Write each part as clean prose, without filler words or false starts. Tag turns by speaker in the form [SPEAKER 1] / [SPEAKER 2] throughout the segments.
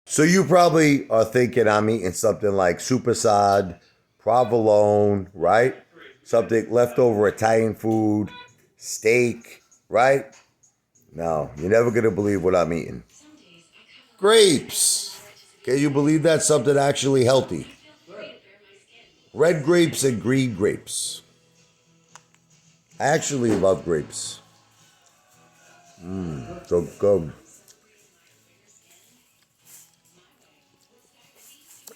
[SPEAKER 1] So you probably are thinking I'm eating something like supersad, provolone, right? Something leftover Italian food, steak, right? No, you're never gonna believe what I'm eating. Grapes. Can you believe that's something actually healthy? Red grapes and green grapes. I actually love grapes. So good.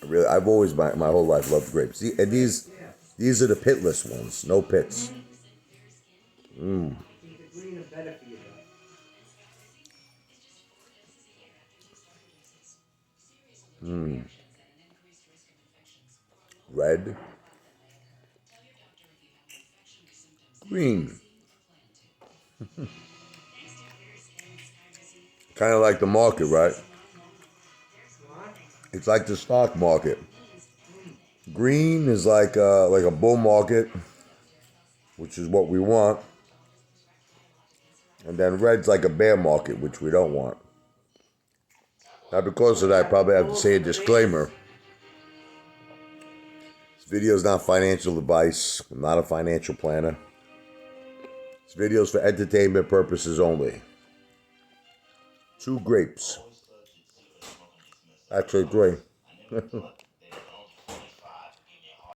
[SPEAKER 1] Really, I've always my whole life loved grapes. And these are the pitless ones, no pits. Red, green. Kind of like the market, right? It's like the stock market. Green is like a bull market, which is what we want, and then red's like a bear market, which we don't want. Now, because of that, I probably have to say a disclaimer. This video is not financial advice. I'm not a financial planner. This video is for entertainment purposes only. 2 grapes. Actually, 3.